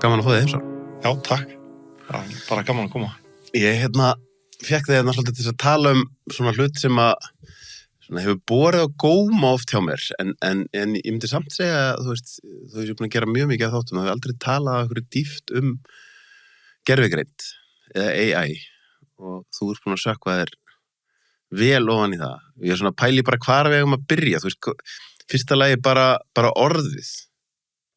gaman að fá þig heimsókn. Já, takk. Bara gaman að koma. Ég fékk þig svolítið til að tala svona hlut sem að hefur borið á góma oft hjá mér, en ég myndi samt segja að þú hefur búin að gera mjög mikið af þáttum, það hefur aldrei talað einhverju dýpt gervigreind eða AI og þú ert búin að sökkva þér vel ofan í það. Ég svona pæli bara hvar við eigum að byrja, fyrsta lagi bara orðið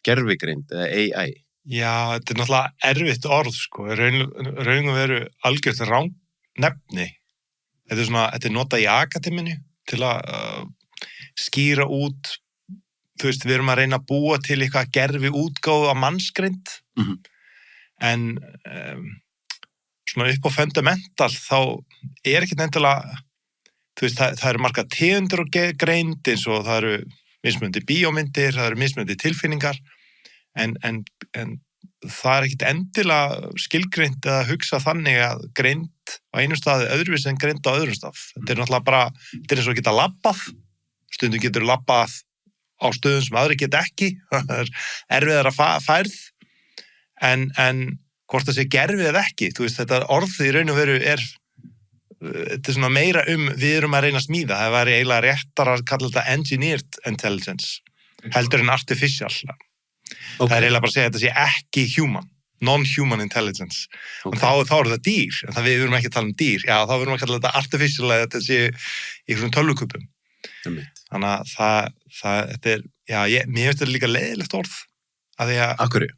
gervigreind eða AI. Já, þetta er náttúrulega erfitt orð, sko. Raun og veru algjört nefni. Þetta er notað í akademíunni til að skýra út, við erum að reyna að búa til eitthvað gervi útgáfu af mannsgreind, en svona upp á fundamental þá ekkert endilega, það eru margar tegundir og greind eins og það eru mismunandi bíómyndir, það eru mismunandi tilfinningar, en það ekkert endilega skilgreind að hugsa þannig að greind á einum staði öðruvísi en greind á öðrum stað. Þetta er náttúrulega bara, þetta er eins og að geta labbað, stundum getur labbað á stöðum sem aðri geta ekki, það er erfiðara færð, en hvort það sé gerfið eða ekki, þetta orð í raun og veru þetta er svona meira við erum að reyna að smíða, það væri eiginlega réttar að kalla þetta engineered intelligence, heldur en artificial. Okay. Það er eiginlega bara að segja að þetta sé ekki human, non-human intelligence. Okay. Og þá er það dýr, en við erum ekki að tala um dýr, já, þá erum við að kalla þetta artificial eða þetta sé í einhverjum tölvukupum. Þannig að þetta er, já, mér finnst þetta líka leiðilegt orð. Af hverju?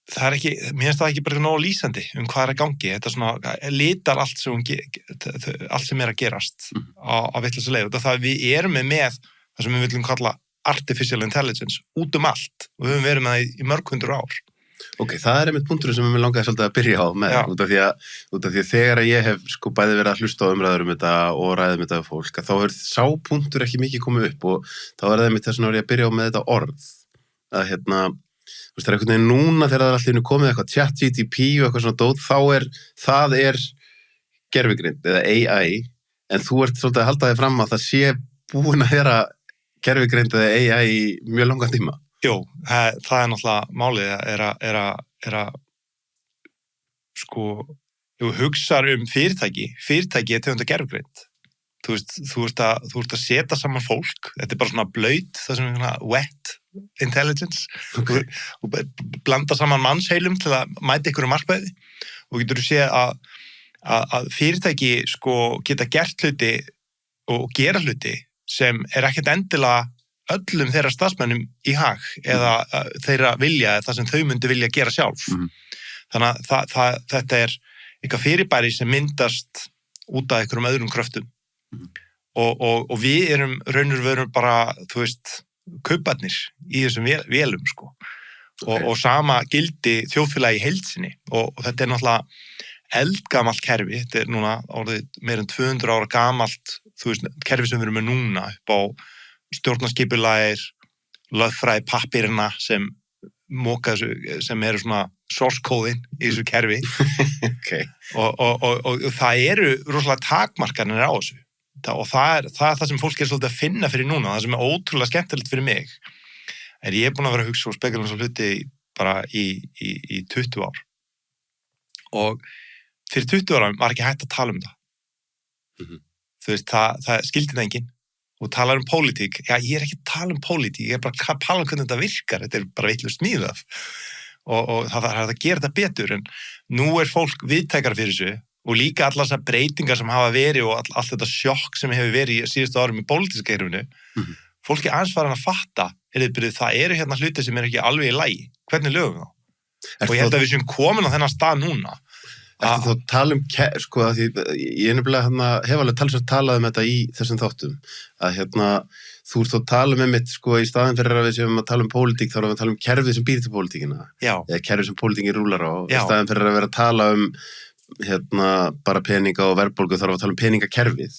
Það ekki, mér finnst það ekki bara nógu lýsandi hvað er að gangi, þetta svona litar allt sem er að gerast á vitlausu leið, og það við erum með það sem við viljum kalla artificial intelligence út allt, og við höfum verið með það í mörg hundruð ár. Ok, það er einmitt punkturinn sem við langaði svolítið að byrja á með, út af því að þegar ég hef bæði verið að hlusta á umræður þetta og ræðum þetta af fólk, þá er sá punktur ekki mikið komið upp, og þá er það einmitt þess að ég að byrja á með þetta orð, að það er einhvern veginn núna þegar það er allir komið eitthvað ChatGPT og eitthvað svona dót, það er gervigreind eða AI, en þú ert svolítið að halda þig fram að það sé búin að vera gervigreind eða AI í mjög langan tíma. Jú, það er náttúrulega málið er að sko, þú hugsar fyrirtæki er tegund af gervigreind. Þú ert að setja saman fólk, þetta er bara svona blöyt, það sem er svona wet intelligence, okay. Og blanda saman mannsheilum til að mæta ykkur markmiði, og getur þú séð að fyrirtæki sko geta gert hluti og gera hluti sem er ekkert endilega öllum þeirra starfsmönnum í hag eða þeirra vilja, það sem þau myndu vilja gera sjálf. Þannig að þetta er eitthvað fyrirbæri sem myndast út af einhverjum öðrum kröftum. Og við erum raunur verum bara, kauparnir í þessum vélum, sko. Okay. Og sama gildi þjóðfélagi í heild sinni. Og þetta er náttúrulega eldgamalt kerfi, þetta er núna orðið meira en 200 ára gamalt, kerfi sem við erum með núna upp á stjórnarskipulægir, lögfræði pappirina sem sem eru svona source code-in í þessu kerfi. Okay. Og það eru rosalega takmarkanir á þessu. Og það er það sem fólk er svolítið að finna fyrir núna, það sem er ótrúlega skemmtilegt fyrir mig, ég er búin að vera að hugsa og spekula um svo hluti bara í 20 ár. Og fyrir 20 ára var ekki hægt að tala um það. Það skildi það enginn. Og talar um pólitík, já, ég er ekki að tala um pólitík, ég er bara að tala um hvernig þetta virkar, þetta er bara vitlaust smíðað. Og það er að gera þetta betur, en nú er fólk viðtækara fyrir þessu, og líka allar þessar breytingar sem hafa verið og allt þetta sjokk sem hefur verið í síðustu árum í pólitíska kerfinu, fólk er aðeins farin að fatta, það eru hérna hluti sem er ekki alveg í lagi, hvernig lögum þá? Og ég held að við séum komin á þennan stað núna. Ertu þá að tala um, sko, að ég nefnilega hef alveg talað um þetta í þessum þáttum, að þú ert þá að tala um einmitt, sko, í staðin fyrir að við séum að tala um pólitík, þá erum við að tala um kerfið sem býr til pólitíkina, eða kerfið sem pólitíkin rúlar á, í staðin fyrir að vera að tala um bara peninga og verðbólgu, þarf að tala um peningakerfið.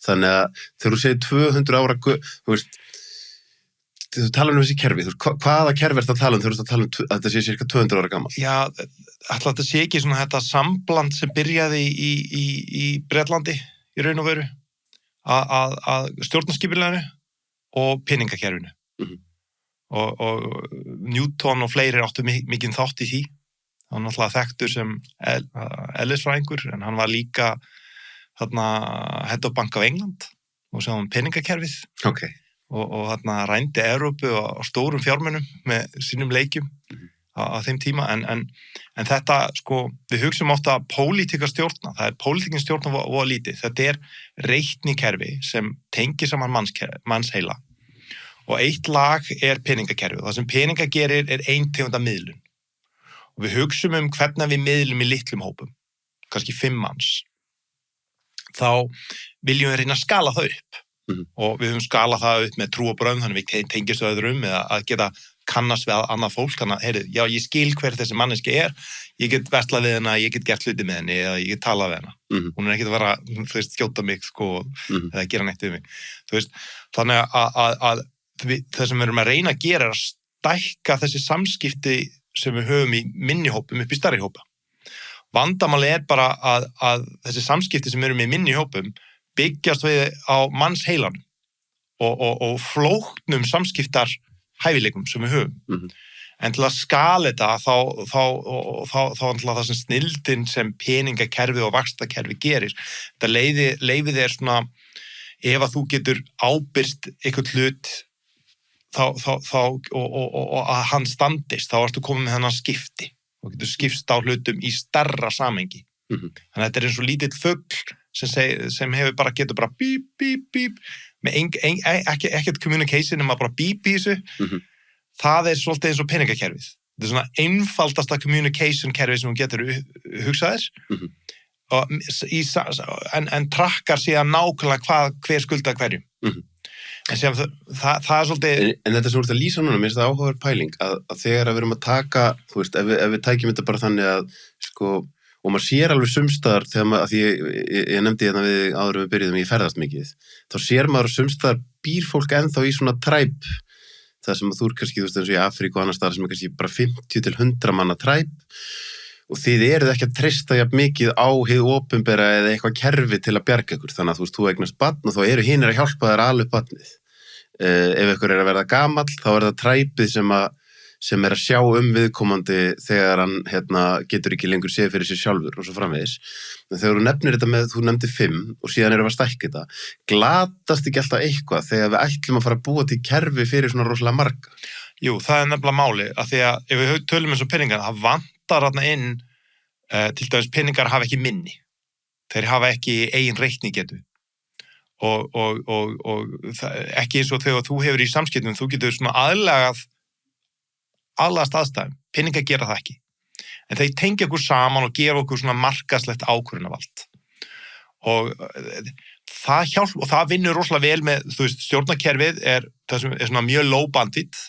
Þannig að þegar þú segir 200 ára, þú talar um þessi kerfi, hvaða kerfi er þetta að tala um þegar þú tala um að þetta sé cirka 200 ára gamalt? Já, ætla þetta sé ekki svona þetta sambland sem byrjaði í Bretlandi í raun og veru, að stjórnarskipulaginu og peningakerfinu. Og Newton og fleiri áttu mikinn þátt í því. Hann var náttúrulega þekktur sem eðlisfræðingur, en hann var líka þarna head of Bank of England og sem peningakerfið. Okay. Og þarna rændi Evrópu á stórum fjármunum með sínum leikjum á þeim tíma, en þetta, sko, við hugsum ofta pólitíka stjórna, það pólitíkin stjórna voða lítið, þetta reiknikerfi sem tengir saman mannsheila og eitt lag peningakerfi, og það sem peninga gerir ein tegund af miðlun og við hugsum hvernig við miðlum í litlum hópum, kannski 5 manns, þá viljum við reyna að skala það upp og við höfum skalað það upp með trú og brögð, þannig við tengjumst öðrum eða að geta kannast við annað fólk, þannig að, heyrðu, já, ég skil hver þessi manneski ég get verslað við hennar, ég get gert hluti með henni eða ég get talað við hennar. Hún ekkert að vera, þú veist, skjóta mig, sko, eða gera neitt við mig. Þú veist, þannig að það sem við erum að reyna að gera að stækka þessi samskipti sem við höfum í minni hópum upp í stærri hópa. Vandamáli bara að þessi samskipti sem við erum í minni hópum byggjast við á mannsheilanum og flóknum samskiptar hæfileikum sem við höfum. En til að skala þetta þá það sem snilldin sem peningakerfi og vaxtakerfi gerir, þetta leyfir þér svona, ef að þú getur ábyrst eitthvað hlut og að hann standist, þá ertu komið með þennan skipti og getur skipst á hlutum í stærra samhengi. Þannig að þetta eins og lítill fugl sem getur bara bíp, bíp, bíp, með ekkert communication, nema bara bíp í þessu. Það svolítið eins og peningakerfið. Þetta svona einfaldasta communication kerfi sem hún getur hugsaðir, en trakkar síðan nákvæmlega hver skulda hverjum. En sem það svolítið... En þetta sem þú ert að lýsa núna, mér finnst það áhugaverð pæling, að þegar við erum að taka, þú veist, ef við tækjum þetta bara þannig að, sko, og maður sér alveg sumstaðar, þegar því ég nefndi hérna við áður við byrjuðum, ég ferðast mikið, þá sér maður sumstaðar býr fólk ennþá í svona træp, það sem þú kannski, þú veist, eins og í Afríku og annars staðar sem kannski bara 50 til 100 manna træp, og þið eruð ekki að treysta jafn mikið á hið opinbera eða eitthvað kerfi til að bjarga ykkur, þannig að þú veist, þú eignast barn og þá eru hinir að hjálpa þér að ala upp barnið. Ef ykkur að verða gamall, þá það træpið sem að sjá viðkomandi þegar hann getur ekki lengur séð fyrir sér sjálfur og svo framvegis. En þegar þú nefnir þetta með, þú nefndir 5 og síðan erum við að stækka þetta, glatast ekki alltaf eitthvað þegar við ætlum að fara að búa til kerfi fyrir svona rosalega marga? Jú, það nefnilega máli, af því að ef við tölum eins og peningar, það vantar þarna inn, til dæmis peningar hafa ekki minni, þeir hafa ekki eigin reiknigetu. Og ekki eins og þegar þú hefur í samskiptum, þú getur svona aðlagast aðstæðum, peningar gera það ekki. En þeir tengja okkur saman og gefa okkur svona markaðslegt ákvörðunarvald. Og það hjálp, og það vinnur rosalega vel með, þú veist, stjórnarkerfið það sem svona mjög low bandit,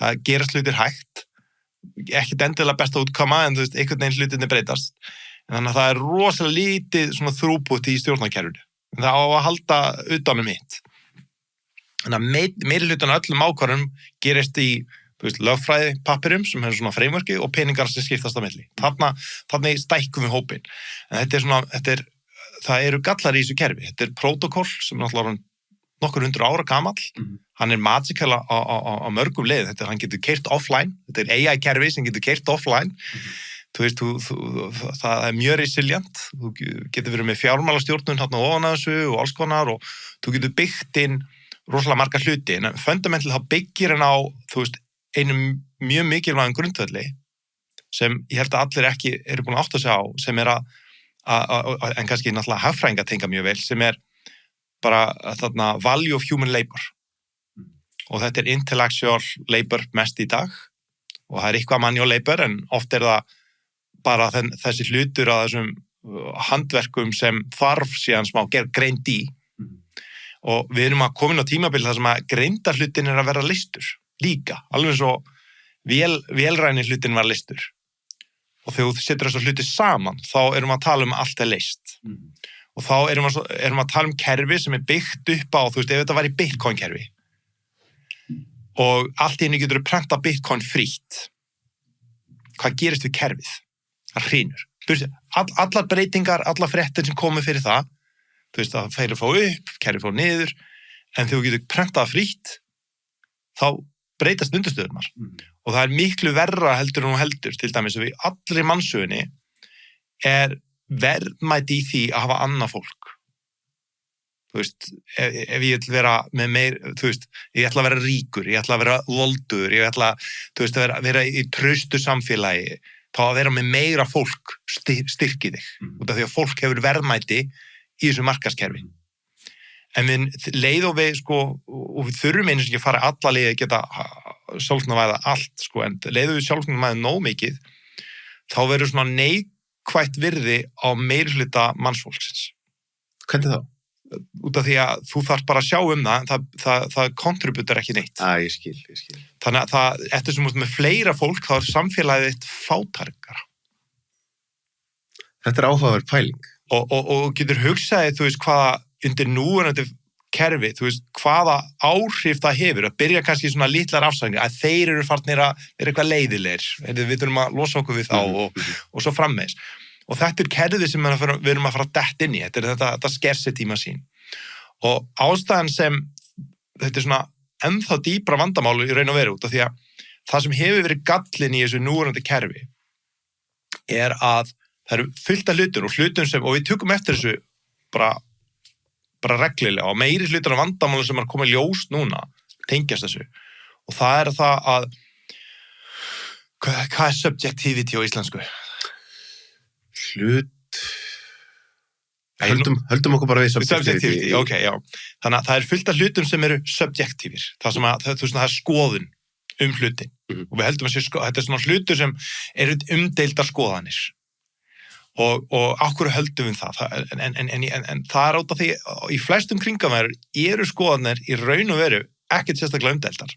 það gerast hlutir hægt, ekkert endilega besta útkoma, en þú veist, einhvern veginn hlutinni breytast. En þannig að það rosalega lítið svona þrúput í stjórnarkerfinu. Það á að halda utanum hitt. Þannig að meirihlutan öllum ákvörðunum gerist í, þú veist, lögfræði pappirum sem hefur svona frameworki og peningar sem skiptast á milli. Þannig stækkum við hópinn. En það eru gallar í þessu kerfi. Þetta prótókoll sem náttúrulega nokkur 100 ára gamall. Hann magical á mörgum leið. Hann getur keyrt offline. Þetta AI-kerfi sem getur keyrt offline. Þú veist, það mjög resilient, þú getur verið með fjármálastjórnun hérna ofan að þessu og alls konar og þú getur byggt inn rosalega marga hluti, en fundamentally þá byggir hann á, þú veist, einum mjög mikilvægum grundvelli sem ég held að allir ekki eru búin að átta sig á, sem en kannski náttúrulega hagfræðingar tengja mjög vel, sem bara þarna value of human labor og þetta intellectual labor mest í dag og það eitthvað manual labor en oft það bara þessi hlutur að þessum handverkum sem þarf síðan smá greind í og við erum að koma á tímabil þar sem að greinda hlutin að vera listur líka, alveg svo vélræni hlutin var listur og þegar þú setur þessu hluti saman þá erum við að tala allt list og þá erum við að tala kerfi sem byggt upp á, þú veist, ef þetta var í Bitcoin kerfi og allt í einu getur prenta Bitcoin frítt hvað gerist við kerfið? Það hrynur. Allar breytingar, allar fréttir sem komu fyrir það þú veist, það færi fá upp, kerfi fá niður, en þegar þú getur prentað frítt, þá breytast undirstöðurnar. Og það miklu verra heldur en hún heldur, til dæmis við allri mannsögunni verðmæti í því að hafa annað fólk. Þú veist, ef ég ætla að vera með meir, þú veist, ég ætla að vera ríkur, ég ætla að vera voldur, ég ætla, þú veist, að vera í traustu samfélagi, þá að vera með meira fólk styrki þig. Út af því að fólk hefur verðmæti í þessu markaðskerfi. En við leið og við, sko, og við þurfum einu sem ekki að fara alla leið að geta sjálfsnávæða allt, sko, en leiðum við sjálfsnávæða nóg mikið, þá verður svona neikvætt virði á meirihluta mannsfólksins. Hvernig þá? Út af því að þú þarf bara að sjá það kontributar ekki neitt. Ég skil. Þannig að eftir sem út með fleira fólk, þá samfélagið þitt fátækara. Þetta áhugaverð pæling. Og getur hugsaði, þú veist, hvaða undir núverandi kerfi, þú veist, hvaða áhrif það hefur, að byrja kannski svona litlar afsækningar, að þeir eru farnir að vera eitthvað leiðilegir, við þurfum að losa okkur við þá og svo frammeins. Og þetta kerfið sem við erum að fara að detta inn í, þetta scarcity machine. Og ástæðan sem, þetta svona ennþá dýpra vandamáli í raun og veru út af því að það sem hefur verið gallinn í þessu núverandi kerfi að það eru fullt af hlutum og við tökum eftir þessu bara reglulega og meiri hlutur af vandamáli sem koma ljós núna tengjast þessu. Og það það að hvað subjectivity á íslensku? Höldum okkur bara við subjectivity. Ok, já. Þannig að það fullt af hlutum sem eru subjektífir. Það sem það skoðun hlutin. Og við heldum að þetta svona hlutur sem eru umdeildar skoðanir. Og okkur höldum við það. En það út af því, í flestum kringumverður eru skoðanir í raun og veru ekkert sérstaklega umdeildar.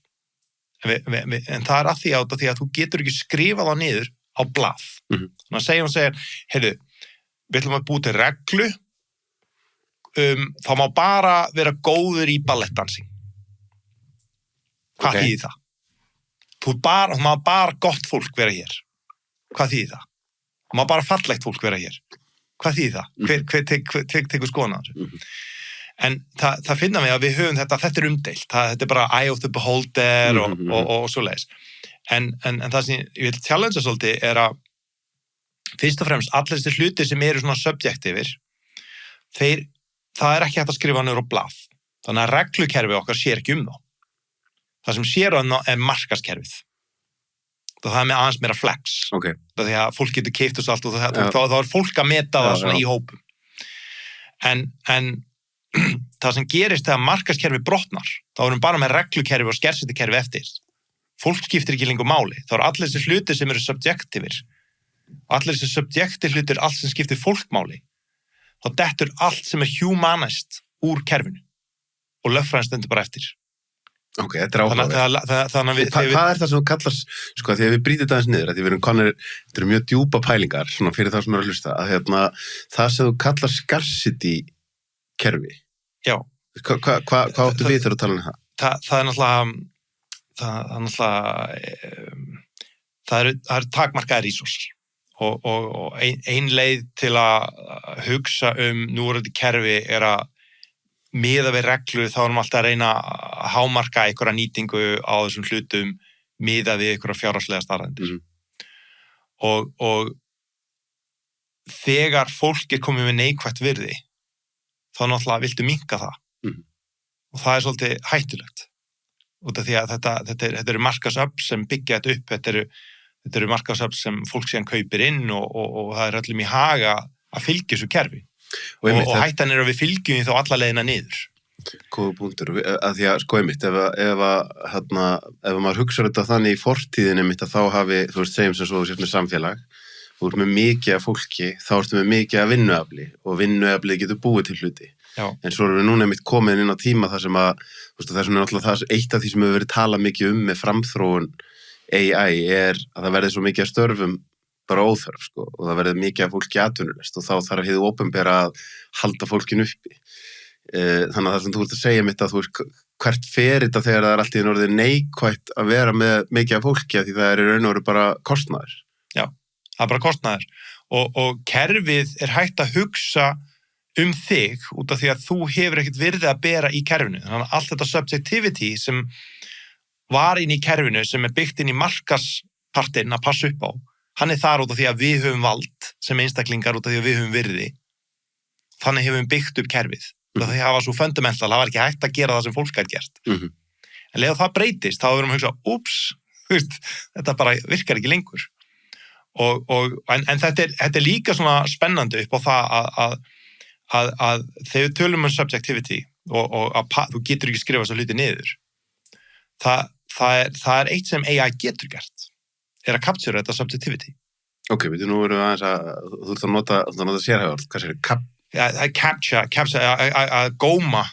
En það að því út af því að þú getur ekki skrifað það niður á blað. Þannig að segja, heyrðu, við ætlum að búa til reglu, þá má bara vera góður í ballettdansing. Hvað þýðir það? Það má bara gott fólk vera hér. Hvað þýðir það? Það má bara fallegt fólk vera hér. Hvað þýðir það? Hver tekur skoðun á þessu? En það finna við að við höfum þetta umdeilt. Þetta bara eye of the beholder og svoleiðis. En það sem ég vil challengea svolítið að fyrst og fremst allir þessi hlutir sem eru svona subjektífir, það ekki hægt að skrifa niður á blað. Þannig að reglukerfi okkar sér ekki þá. Það sem sér markaðskerfið. Það með aðeins meira flex. Okay. Það því að fólk getur keypt og allt og þá fólk að meta það svona í hópum. En það sem gerist þegar markaðskerfi brotnar, þá erum bara með reglukerfi og scarcity-kerfi eftir. Fólk skiptir ekki lengur máli. Það allir þessi hlutir sem eru subjektífir. Allir þessi subjektív hlutir, allt sem skiptir fólkmáli. Þá dettur allt sem humanist úr kerfinu. Og lögfræðin stendur bara eftir. Ok, þetta áhugaverð. Hvað það sem þú kallar, sko, því að við brýtum þetta aðeins niður, að því við erum konir, þetta eru mjög djúpa pælingar, svona fyrir það sem eru að hlusta, að það sem þú kallar scarcity kerfi. Já. Hvað áttu við þegar þú tala um það? Það eru takmarkaðir resursar og ein leið til að hugsa núverandi kerfi að miða við reglu, þá erum alltaf að reyna að hámarka einhverja nýtingu á þessum hlutum miða við einhverja fjárhagslega staðreyndir. Og þegar fólk komið með neikvætt virði, þá náttúrulega viltu minnka það. Og það svolítið hættulegt. Út af því að þetta eru markaðsöfl sem byggja þetta upp, þetta eru markaðsöfl sem fólk síðan kaupir inn og það öllum í haga að fylgja þessu kerfi. Og hættan að við fylgjum þá alla leiðina niður. Góða punktur, að því að sko einmitt, ef maður hugsa þetta þannig í fortíðin einmitt að þá hafi, þú veist, segjum sem svo þú sért með samfélag, þú ert með mikið af fólki, þá ertu með mikið af vinnuafli og vinnuaflið getur búið til hluti. Já. En svo erum við núna einmitt komin inn á tíma þar sem að, þú veist, það er náttúrulega eitt af því sem hefur verið talað mikið með framþróun AI að það verði svo mikið af störfum bara óþörf, sko, og það verði mikið af fólki atvinnulaust og þá þarf hið opinbera að halda fólkinu uppi. Þannig að það sem þú ert að segja mitt að þú veist, hvert fer þetta þegar það allt í orðið neikvætt að vera með mikið af fólki því það í raun og veru bara kostnaður. Já, það bara kostnaður og kerfið hægt að hugsa þig út af því að þú hefur ekkert virði að bera í kerfinu. Þannig að allt þetta subjectivity sem var inn í kerfinu, sem byggt inn í markaspartinn að passa upp á, hann þar út af því að við höfum vald sem einstaklingar út af því að við höfum virði. Þannig hefum byggt upp kerfið. Það var svo fundamental, það var ekki hægt að gera það sem fólk gæti gert. En leið það breytist, þá erum við að hugsa, úps, þetta bara virkar ekki lengur. En þetta líka svona spennandi upp á það að þegar við tölum subjectivity og að þú getur ekki skrifa svo hluti niður, það eitt sem AI getur gert, að capture þetta subjectivity. Ok, við nú erum aðeins þú ert að nota sérhæford, hvað sér capture, að góma.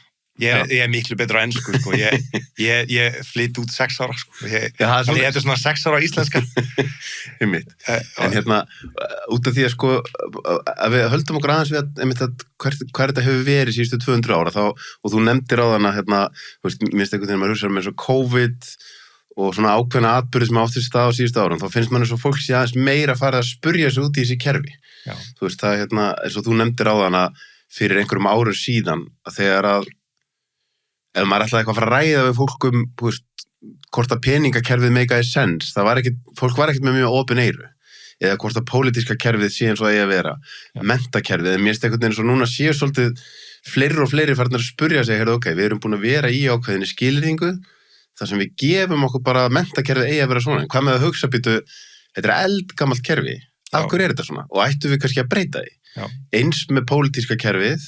Ég miklu betur á ensku, sko. Ég flytt út 6 ára, sko. Þannig þetta svona 6 ára íslenska. En út af því að, sko, að við höldum okkur aðeins við að hver þetta hefur verið síðustu 200 ára, og þú nefndir á þann að, minnst einhvern veginn maður hugsar með svo COVID og svona ákveðna atburði sem átti stað á síðustu árum, þá finnst mann eins og fólk sé aðeins meira farið að spurja sig út í þessi kerfi. Já. Þú veist, það eins og þú nefndir á þann að fyrir einhverjum árum síðan, að þegar að ef maður ætlaði eitthvað að fara að ræða við fólk hvort að peningakerfið meikaði sens, fólk var ekkert með mjög opin eyru, eða hvort að pólitíska kerfið sé eins og eigi að vera, menntakerfið, en mér finnst einhvern veginn svo núna séu svolítið fleiri og fleiri farnir að spurja sig, ok, við erum búin að vera í ákveðinni skilyrðingu, þar sem við gefum okkur bara að menntakerfið eigi að vera svona, en hvað með að hugsa býtu, þetta eldgamalt kerfi, af hverju þetta svona, og ættum við kannski að breyta því, eins með pólitíska kerfið,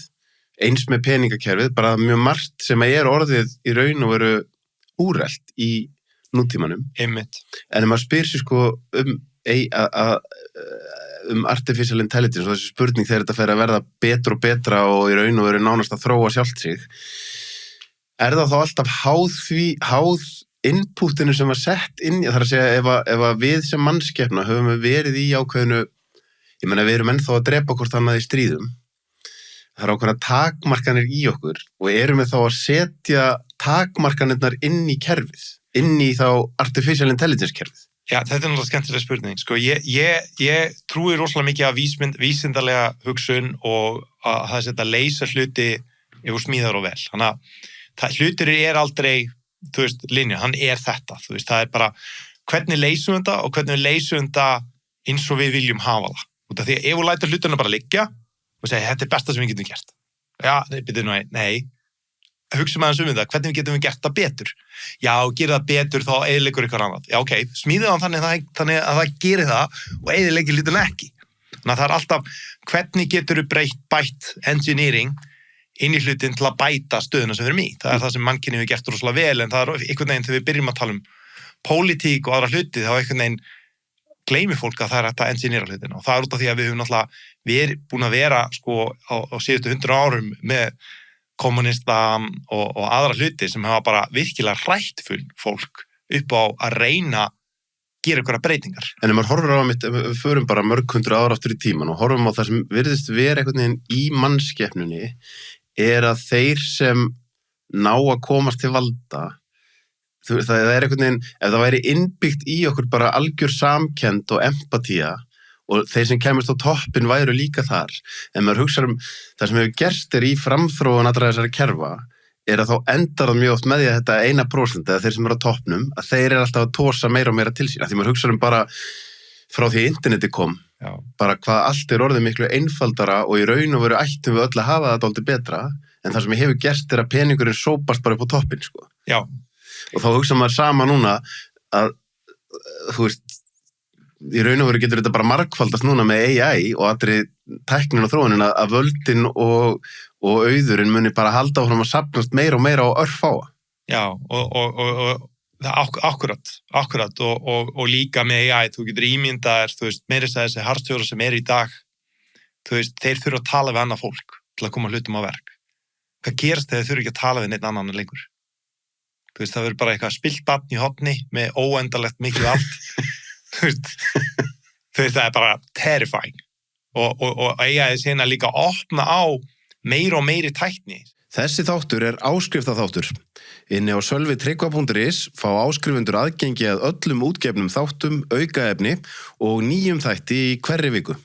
eins með peningakerfið, bara mjög margt sem orðið í raun og veru úrelt í nútímanum. Einmitt. En ef maður spyr sér, sko, artificial intelligence og þessi spurning þegar þetta fer að verða betra og betra og í raun og veru nánast að þróa sjálft sig, það þá alltaf háð inputinu sem var sett inn, þar að segja ef að við sem mannskepna höfum við verið í ákveðinu, ég meina við erum ennþá að drepa hvort annað í stríðum, það ákveðna takmarkanir í okkur og erum við þá að setja takmarkanirnar inn í kerfið, inn í þá artificial intelligence kerfið. Já, þetta náttúrulega skemmtileg spurning. Sko, ég trúi rosalega mikið af vísindalega hugsun og að það setja leysa hluti ef þú smíðar og vel. Þannig að hlutir aldrei, þú veist, linja, hann þetta. Þú veist, það bara hvernig leysum þetta og hvernig við leysum þetta eins og við viljum hafa það. Út af því að ef þú lætur hlutina bara liggja og segja, þetta besta sem við getum gert. Já, nei. Hugsa maður þetta, hvernig getum við gert það betur? Já, gera það betur, þá eyðileggur ykkur annað. Já, ok, smíðu hann þannig að það gerir það og eyðileggir lítið ekki. Þannig að það alltaf, hvernig getur við bætt engineering inn í hlutin til að bæta stöðuna sem við erum í. Það það sem mannkynni hefur gert rosalega vel, en það einhvern veginn þegar við byrjum að tala pólitík og aðra hluti, þá einhvern veginn gleymi fólk að það hægt að engineera hlutina og það út af því að við höfum náttúrulega búin að vera sko á síðustu 100 árum með kommunista og aðra hluti sem hafa bara virkilega hrættfull fólk upp á að reyna gera einhverja breytingar. En ef maður horfir á við förum bara mörg 100 ára aftur í tíman og horfum á það sem virðist vera einhvern veginn í mannskepnunni að þeir sem ná að komast til valda, það einhvern veginn, ef það væri innbyggt í okkur bara algjör samkennd og empatía og þeir sem kemist á toppin væru líka þar. En maður hugsa það sem hefur gerst í framþróun allra þessari kerfa að þá endar það mjög oft með því að þetta 1% eða þeir sem eru á toppnum, að þeir alltaf að tósa meira og meira til sín. Því maður hugsa bara frá því interneti kom, bara hvað allt orðið miklu einfaldara og í raun og veru ættum við öll að hafa það dálítið betra, en það sem hefur gerst að peningurinn sópast bara upp á toppin, sko. Já. Og þá hugsa maður sama núna að, þú veist, í raun og veru getur þetta bara margfaldast núna með AI og allri tæknin og þróunin að völdin og auðurinn muni bara halda áfram að safnast meira og meira á örfáa. Já, og akkurat og líka með AI, þú getur ímyndaðir, þú veist, meira þess að þessi harðstjórar sem í dag, þú veist, þeir þurfa að tala við annað fólk til að koma hlutum á verk. Hvað gerast þegar þeir þurfa ekki að tala við neitt annan lengur? Þú veist, það verður bara eitthvað spillt barn í horni með óendalegt mikið allt. Þú veist, það bara terrifying. Og AI síðan líka að opna á meira og meiri tækni. Þessi þáttur áskriftaþáttur. Inni á sölvitryggva.is fá áskrifundur aðgengi að öllum útgefnum þáttum, aukaefni og nýjum þætti í hverri viku.